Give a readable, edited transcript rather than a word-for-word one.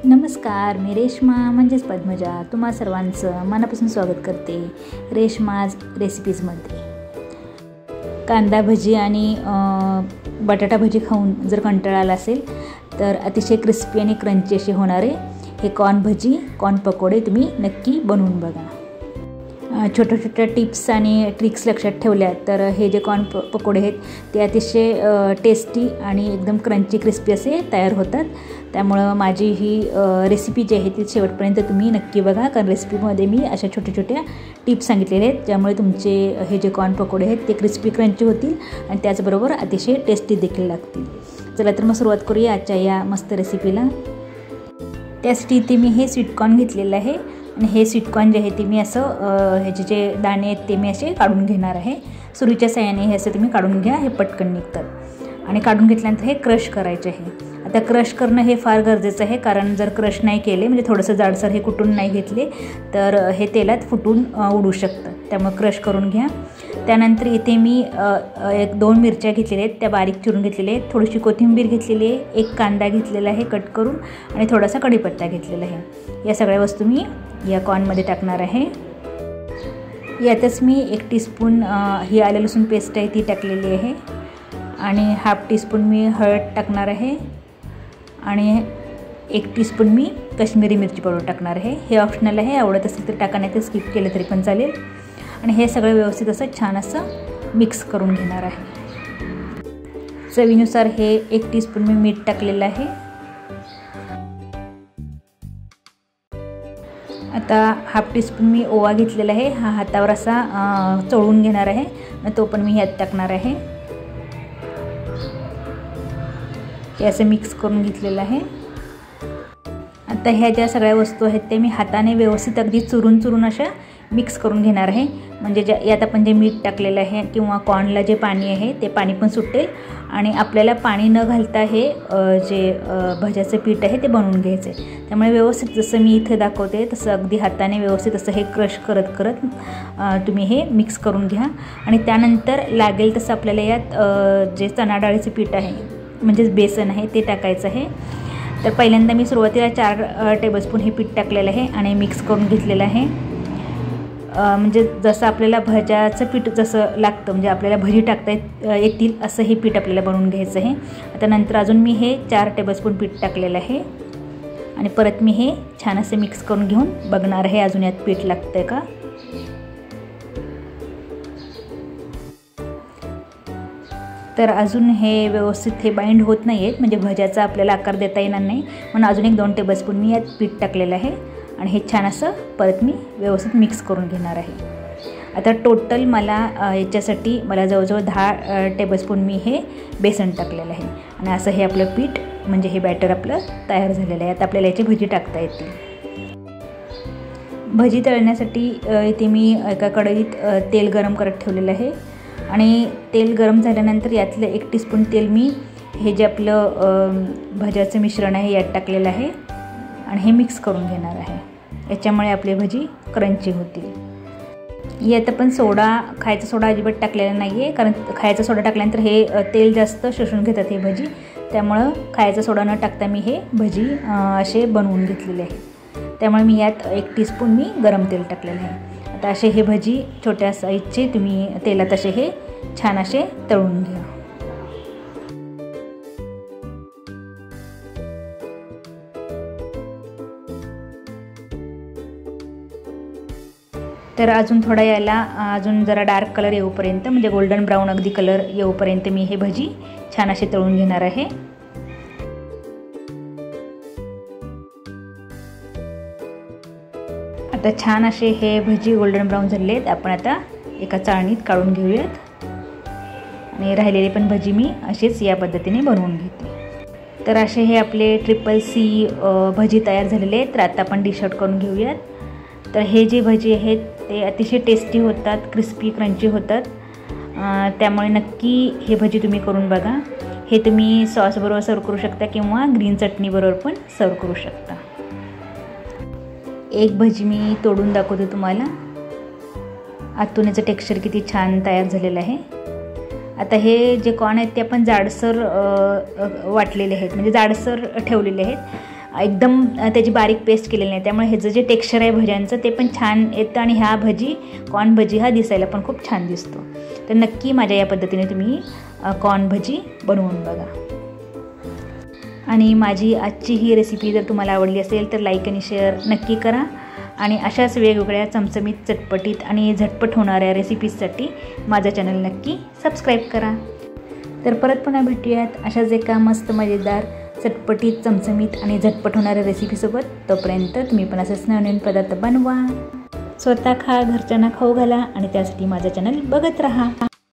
नमस्कार, मी रेश्मा म्हणजेच पद्मजा तुम्हा सर्वांचं मनापासून स्वागत करते रेश्माज रेसिपीजमध्ये। कांदा भजी आणि बटाटा भजी खाऊन जर कंटाळा आला असेल तर अतिशय क्रिस्पी आणि क्रंची असे होणारे हे कॉर्न भजी, कॉर्न पकोडे तुम्ही नक्की बनवून बघा। छोट्या छोट्या टिप्स आणि ट्रिक्स लक्षात ठेवल्या तर हे जे कॉर्न पकोडे आहेत ते अतिशय टेस्टी आणि एकदम क्रंची क्रिस्पी असे तयार होतात। त्यामुळं माझी ही रेसिपी जी आहे ती शेवटपर्यंत तुम्ही नक्की बघा, कारण रेसिपीमध्ये मी अशा छोट्या छोट्या टिप्स सांगितलेल्या आहेत ज्यामुळे तुमचे हे जे कॉर्न पकोडे आहेत ते क्रिस्पी क्रंची होतील आणि त्याचबरोबर अतिशय टेस्टी देखील लागतील। चला तर मग सुरुवात करूया आजच्या या मस्त रेसिपीला। त्यासाठी इथे मी हे स्वीटकॉर्न घेतलेलं आहे आणि हे स्वीटकॉर्न जे आहे ते मी असं ह्याचे जे दाणे आहेत ते मी असे काढून घेणार आहे। सुरीच्या साहाय्याने हे असं तुम्ही काढून घ्या, हे पटकन निघतात। आणि काढून घेतल्यानंतर हे क्रश करायचे आहे। आता क्रश करणं हे फार गरजेचं आहे, कारण जर क्रश नाही केले म्हणजे थोडंसं जाडसर हे कुटून नाही घेतले तर हे तेलात फुटून उडू शकतं, त्यामुळे क्रश करून घ्या। त्यानंतर इथे मी 1-2 मिरच्या घेतलेल्या आहेत, त्या बारीक चिरून घेतलेल्या आहेत, थोडीशी कोथिंबीर घेतलेली आहे, 1 कांदा घेतलेला आहे कट करून आणि थोडासा कढीपत्ता घेतलेला आहे। या सगळ्या वस्तू मी या कॉर्नमध्ये टाकणार आहे। यातच मी 1 टीस्पून ही आलं लसूण पेस्ट आहे ती टाकलेली आहे आणि 1/2 टीस्पून मी हळद टाकणार आहे आणि 1 टीस्पून मी काश्मीरी मिरची पावडर टाकणार आहे। हे ऑप्शनल आहे, आवडत असेल तर टाका, नाही तर स्किप केलं तरी पण चालेल। आणि हे सगळं व्यवस्थित असं छान असं मिक्स करून घेणार आहे। चवीनुसार हे 1 टीस्पून मी मीठ टाकलेलं आहे। आता 1/2 टीस्पून मी ओवा घेतलेला आहे, हा हातावर असा चोळून घेणार आहे, तो पण मी ह्यात टाकणार आहे। हे असं मिक्स करून घेतलेलं आहे। आता ह्या ज्या सगळ्या वस्तू आहेत ते मी हाताने व्यवस्थित अगदी चुरून अशा मिक्स करून घेणार आहे, म्हणजे यात आपण जे मीठ टाकलेलं आहे किंवा कॉर्नला जे पाणी आहे ते पाणी पण सुटेल आणि आपल्याला पाणी न घालता हे जे भज्याचं पीठ आहे ते बनवून घ्यायचं आहे। त्यामुळे व्यवस्थित जसं मी इथे दाखवते तसं अगदी हाताने व्यवस्थित असं हे क्रश करत तुम्ही हे मिक्स करून घ्या। आणि त्यानंतर लागेल तसं आपल्याला यात जे चणा डाळीचं पीठ आहे म्हणजेच बेसन आहे ते टाकायचं आहे। तर पहिल्यांदा मी सुरुवातीला 4 टेबलस्पून हे पीठ टाकलेलं आहे आणि मिक्स करून घेतलेलं आहे। म्हणजे जसं आपल्याला भज्याचं पीठ जसं लागतं, म्हणजे आपल्याला भजी टाकता येतील असं हे पीठ आपल्याला बनवून घ्यायचं आहे। आता नंतर अजून मी हे 4 टेबलस्पून पीठ टाकलेलं आहे आणि परत मी हे छान असं मिक्स करून घेऊन बघणार आहे अजून यात पीठ लागतं आहे का। तर अजून हे व्यवस्थित हे बाइंड होत नाही आहेत, म्हणजे भज्याचा आपल्याला आकार देता येणार नाही, म्हणून अजून 1-2 टेबलस्पून मी यात पीठ टाकलेलं आहे आणि हे छान असं परत मी व्यवस्थित मिक्स करून घेणार आहे। आता टोटल मला याच्यासाठी जवळजवळ 10 टेबलस्पून मी हे बेसन टाकलेलं आहे आणि असं हे आपलं पीठ म्हणजे हे बॅटर आपलं तयार झालेलं आहे। आता आपल्याला याची भजी टाकता येतील। भजी तळण्यासाठी इथे मी एका कढईत तेल गरम करत ठेवलेलं आहे आणि तेल गरम झाल्यानंतर यातलं 1 टीस्पून तेल मी हे जे आपलं भज्याचं मिश्रण आहे यात टाकलेलं आहे आणि हे मिक्स करून घेणार आहे। याच्यामुळे आपली भजी क्रंची होतील। यात आपण खायचा सोडा अजिबात टाकलेला नाही आहे, कारण खायचा सोडा टाकल्यानंतर हे तेल जास्त शोषून घेतात हे भजी, त्यामुळं खायचा सोडा न टाकता मी हे भजी असे बनवून घेतलेले आहे। त्यामुळे मी यात 1 टीस्पून मी गरम तेल टाकलेलं आहे। आता असे हे भजी छोट्या साईजचे तुम्ही तेलात असे हे छान असे तळून घ्या। तर अजून थोडा याला अजून जरा डार्क कलर येऊपर्यंत, म्हणजे गोल्डन ब्राऊन अगदी कलर येऊपर्यंत मी हे भजी छान असे तळून घेणार आहे। आता छान असे हे भजी गोल्डन ब्राऊन झालेले आहेत, आपण आता एका चाळणीत काढून घेऊयात आणि राहिलेले पण भजी मी असेच या पद्धतीने बनवून घेते। तर असे हे आपले CCC भजी तयार झालेले आहेत। तर आता आपण डिश आउट करून घेऊयात। तर हे जे भजी आहेत ते अतिशय टेस्टी होतात, क्रिस्पी क्रंची होतात, त्यामुळे नक्की हे भजी तुम्ही करून बघा। हे तुम्ही सॉसबरोबर सर्व करू शकता किंवा ग्रीन चटणीबरोबर पण सर्व करू शकता। एक भजी मी तोडून दाखवते तुम्हाला, आतून याचं टेक्स्चर किती छान तयार झालेलं आहे। आता हे जे कॉर्न आहेत ते आपण जाडसर वाटलेले आहेत, म्हणजे जाडसर ठेवलेले आहेत। एकदम त्याची बारीक पेस्ट केलेली नाही, त्यामुळे ह्याचं जे टेक्स्चर आहे भज्यांचं ते पण छान येतं आणि ह्या कॉर्न भजी हा दिसायला पण खूप छान दिसतो. तर नक्की माझ्या या पद्धतीने तुम्ही कॉर्न भजी बनवून बघा. आणि माझी आजची ही रेसिपी जर तुम्हाला आवडली असेल तर लाईक आणि शेअर नक्की करा. आणि अशाच वेगवेगळ्या चमचमीत, चटपटीत आणि झटपट होणाऱ्या रेसिपीजसाठी माझा चॅनल नक्की सबस्क्राईब करा. तर परत पुन्हा भेटूयात अशाच एका मस्त मजेदार, चटपटीत, चमचमीत आणि झटपट होणाऱ्या रेसिपीसोबत. तोपर्यंत तुम्ही पण असेच नवीन पदार्थ बनवा, स्वतः खा, घरच्यांना खाऊ घाला आणि त्यासाठी माझा चॅनल बघत राहा.